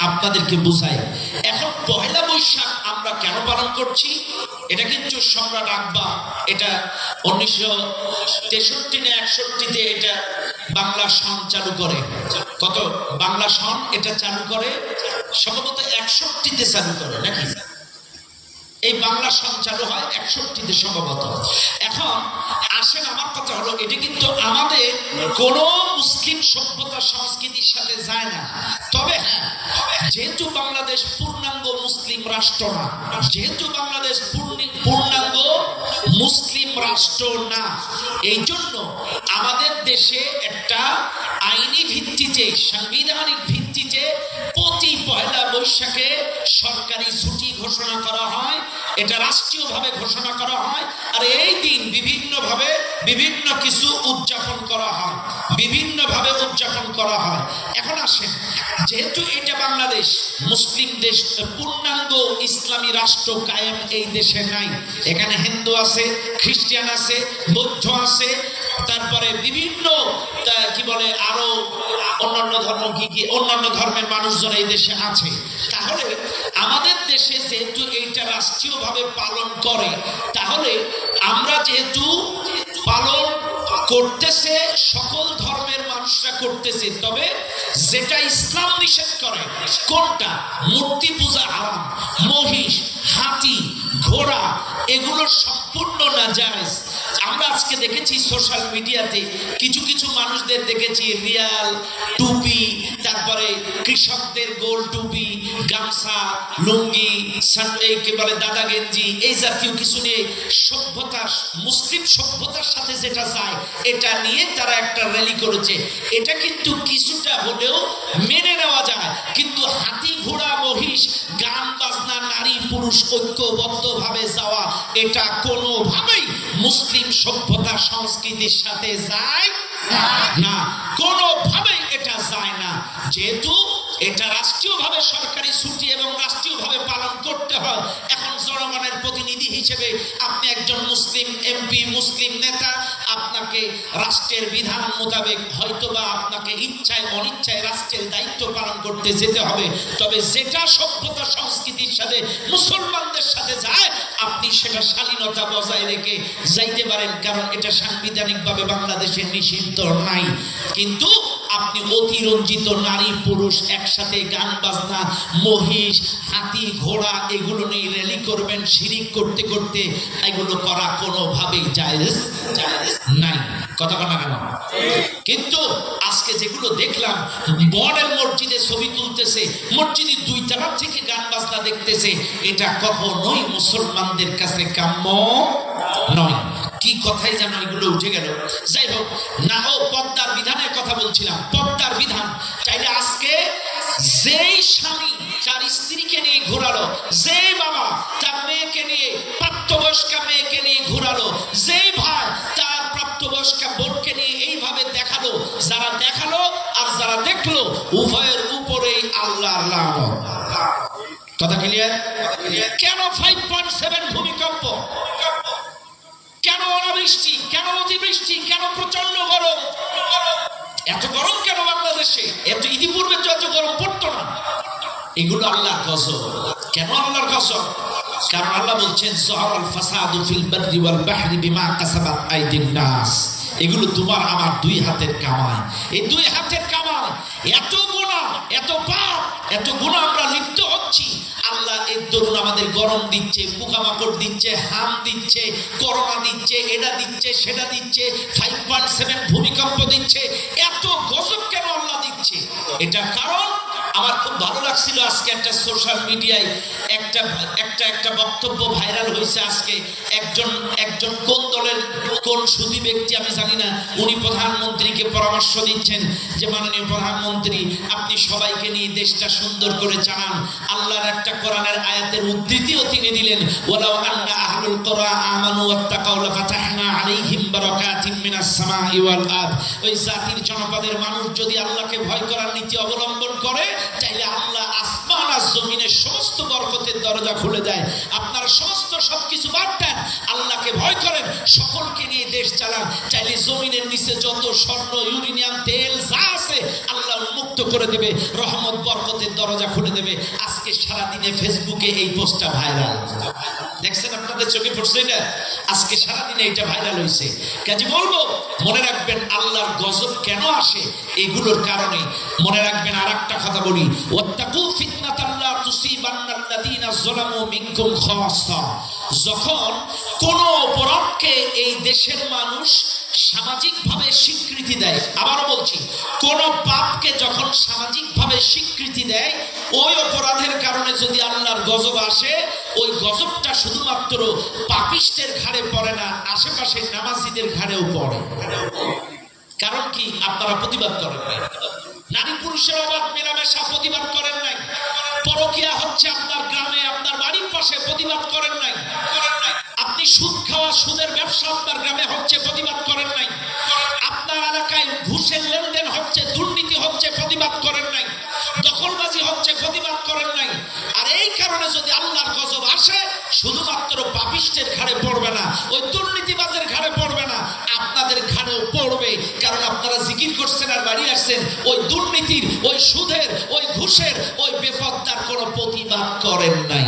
আপনাদেরকে বুঝাই। এখন পহেলা বৈশাখ আমরা কেন পালন করছি? এটা কিন্তু সম্রাট আকবর এটা 1963 না 61-তে এটা বাংলা সন চালু করে। কত বাংলা সন এটা চালু করে? সম্ভবত 61-তে চালু করে নাকি? এই বাংলা সন চালু হয় 61-তে সম্ভবত। এখন আসেন, আমার কথা হলো এটা কিন্তু আমাদের কোন মুসলিম সভ্যতা সংস্কৃতির সাথে যায় না। তবে হ্যাঁ, যেহেতু বাংলাদেশ পূর্ণাঙ্গ মুসলিম রাষ্ট্র না, যেহেতু বাংলাদেশ পূর্ণাঙ্গ মুসলিম রাষ্ট্র না, এই জন্য আমাদের দেশে একটা আইনি ভিত্তিতে, সাংবিধানিক ভিত্তিতে প্রতি পহেলা বৈশাখে সরকারি ছুটি ঘোষণা করা হয়। এটা রাষ্ট্রীয়ভাবে ঘোষণা করা হয়। আর এই দিন বিভিন্নভাবে বিভিন্ন কিছু উদযাপন করা হয়, বিভিন্নভাবে উদযাপন করা হয়। এখন আসেন, যেহেতু এটা বাংলাদেশ মুসলিম দেশ, পূর্ণাঙ্গ ইসলামী রাষ্ট্র কায়েম এই দেশে নাই। এখানে হিন্দু আছে, খ্রিস্টান আছে, বৌদ্ধ আছে, তারপরে বিভিন্ন কি বলে আরো অন্যান্য ধর্ম কি অন্যান্য ধর্মের মানুষজন এই দেশে আছে। তাহলে আমাদের দেশে যেহেতু এইটা রাষ্ট্রীয়ভাবে পালন করে, তাহলে আমরা যেহেতু পালন করতেছে, সকল ধর্মের মানুষরা করতেছে, তবে যেটা ইসলাম নিষেধ করে, কোনটা? মূর্তি পূজা হারাম, মহিষ, হাতি, ঘোড়া এগুলো সম্পূর্ণ নাজায়েজ। আমরা আজকে দেখেছি সোশ্যাল মিডিয়াতে কিছু কিছু মানুষদের দেখেছি রিয়াল টুপি, তারপরে কৃষকদের গোল টুপি, গামছা, লুঙ্গি, কি বলে দাদা গেঞ্জি, এই জাতীয় কিছু নিয়ে সভ্যতা, মুসলিম সভ্যতার সাথে যেটা যায় এটা নিয়ে তারা একটা র্যালি করেছে। এটা কিন্তু কিছুটা হলেও মেনে নেওয়া যায়, কিন্তু হাতি, ঘোড়া, মহিষ, গান বাজনা, নারী পুরুষ ঐক্যবদ্ধভাবে যাওয়া, এটা কোনোভাবেই মুসলিম সভ্যতা সংস্কৃতির সাথে যায় না, কোনোভাবেই এটা যায় না। যেহেতু এটা রাষ্ট্রীয়ভাবে সরকারি ছুটি এবং রাষ্ট্রীয়ভাবে পালন করতে হয়, এখন জনগণের প্রতিনিধি হিসেবে আপনি একজন মুসলিম এমপি, মুসলিম নেতা, আপনাকে রাষ্ট্রের বিধান মোতাবেক হয়তোবা আপনাকে ইচ্ছায় অনিচ্ছায় রাষ্ট্রের দায়িত্ব পালন করতে যেতে হবে। তবে যেটা সভ্যতা সংস্কৃতির সাথে মুসলমানদের সাথে যায়, আপনি সেটা শালীনতা বজায় রেখে যাইতে পারেন, কারণ এটা সাংবিধানিকভাবে বাংলাদেশে নিষিদ্ধ নাই। কিন্তু আপনি অতিরঞ্জিত নারী পুরুষ একসাথে গান বাজনা, মহিষ, হাতি, ঘোড়া এগুলো নিয়ে র্যালি করবেন শিরিক করতে করতে, এগুলো করা কোনোভাবেই জায়েজ নাই। কথা বলা কেন? কিন্তু আজকে যেগুলো দেখলাম, মডেল মসজিদে ছবি তুলতেছে, মসজিদের 2 তলা থেকে গান বাজনা দেখতেছে, এটা কখনোই মুসলমানদের কাছে কাম্য নয়। কি কথাই যেন এগুলো উঠে গেল। যাই হোক না, পর্দার বিধানের কথা বলছিলাম। পর্দার বিধান চাইলে আজকে যেই স্বামী তার স্ত্রীকে নিয়ে ঘোরালো, যেই বাবা তার মেয়েকে নিয়ে, প্রাপ্তবয়স্কা মেয়েকে নিয়ে ঘোরালো, যেই ভাই তার প্রাপ্তবয়স্কা বোনকে নিয়ে এইভাবে দেখালো, যারা দেখালো আর যারা দেখলো, উভয়ের উপরেই আল্লাহর লানত। কথা ক্লিয়ার? কেন 5.7 ভূমিকম্প? কেন অনাবৃষ্টি? কেন অতিবৃষ্টি? কেন প্রচন্ড গরম? এত গরম কেন বাংলাদেশে? এত ইতিপূর্বে তো এত গরম পড়তো না। এগুলো আল্লাহর গজব। কেন আল্লাহর গজব? কারণ আল্লাহ বলছেন যাহারাল ফাসাদু ফিল বাররি ওয়াল বাহরি বিমা কাসাবাত আইদিন নাস। এগুলো তোমার আমার 2 হাতের কামাই। এই 2 হাতের কামাই, এত গুনাহ, এত পাপ, এত গুনাহ আমরা লিপ্ত হচ্ছি। আল্লাহ এর দরুন আমাদের গরম দিচ্ছে, পোকামাকড় দিচ্ছে, হাম দিচ্ছে, করোনা দিচ্ছে, এটা দিচ্ছে, সেটা দিচ্ছে, 5.7 ভূমিকম্প দিচ্ছে। এত গজব কেন আল্লাহ দিচ্ছে? এটা কারণ আমার খুব ভালো লাগছিল আজকে একটা সোশ্যাল মিডিয়ায় একটা বক্তব্য ভাইরাল হয়েছে আজকে। একজন কোন দলের কোন সুধী ব্যক্তি আমি জানি না, উনি প্রধানমন্ত্রীকে পরামর্শ দিচ্ছেন যে মাননীয় প্রধানমন্ত্রী, আপনি সবাইকে নিয়ে দেশটা সুন্দর করে চালান। আল্লাহর একটা কোরআনের আয়াতের উদ্ধৃতিও তিনি দিলেন, ওয়ালাউ আন্না আহলুল কুরআ আমানু ওয়াত্তাকাউ লাফাতাহনা আলাইহিম বারাকাতিম মিনাস সামাই ওয়াল আরদ। ওই জাতির জনপদের মানুষ যদি আল্লাহকে ভয় করার নীতি অবলম্বন করে, তাইলে আল্লাহ আসমান আর জমিনের সমস্ত বরকতের দরজা খুলে দেয়। আপনারা সমস্ত সবকিছু বাদ দেন, আল্লাহকে ভয় করেন, সকলকে নিয়ে দেশ চালান। চাইলে জমিনের নিচে যত স্বর্ণ, ইউরেনিয়াম, তেল যা আছে আল্লাহ উন্মুক্ত করে দেবে, রহমত বরকতের দরজা খুলে দেবে। আজকে সারাদিনে ফেসবুকে এই পোস্টটা ভাইরাল, দেখছেন আপনাদের চোখে পড়ছে না? আজকে সারাদিনে এটা ভাইরাল হয়েছে। কাজে বলবো, মনে রাখবেন আল্লাহর গজব কেন আসে এগুলোর কারণে। মনে রাখবেন আর একটা কথা বলি, ওয়াত্তাকু ফিতনাতাল্লাহ তুসিবান্নাল্লাযীনা যালামু মিনকুম খাসসা। যখন কোন অপরাধকে এই দেশের মানুষ সামাজিকভাবে স্বীকৃতি দেয়, আবারও বলছি, কোন পাপকে যখন সামাজিকভাবে স্বীকৃতি দেয়, ওই অপরাধের কারণে যদি আল্লাহর গজব আসে, ওই গজবটা শুধুমাত্র পাপিষ্টের ঘাড়ে পড়ে না, আশেপাশের নামাজিদের ঘাড়েও পড়ে। কারণ কি? আপনারা প্রতিবাদ করেন নাই, নারী পুরুষের অবাধ মেলামেশা প্রতিবাদ করেন নাই, পরকীয়া হচ্ছে আপনার গ্রামে, আপনার বাড়ির পাশে, প্রতিবাদ করেন নাই। আপনি সুদ খাওয়া, সুদের ব্যবসা আপনার গ্রামে হচ্ছে, প্রতিবাদ করেন নাই। আপনার এলাকায় ঘুষের লেনদেন হচ্ছে, দুর্নীতি হচ্ছে, প্রতিবাদ করেন নাই। দখলবাজি হচ্ছে, প্রতিবাদ করেন নাই। আর এই কারণে যদি আল্লাহর গজব আসে, শুধুমাত্র পাপিষ্টের ঘাড়ে পড়বে না, ওই দুর্নীতিবাজের ঘাড়ে পড়বে না, আপনাদের ঘাড়েও পড়বে। কারণ আপনারা জিকির করছেন আর বাড়ি আসছেন, ওই দুর্নীতির, ওই সুদের, ওই ঘুষের, ওই বেপত্তার কোনো প্রতিবাদ করেন নাই।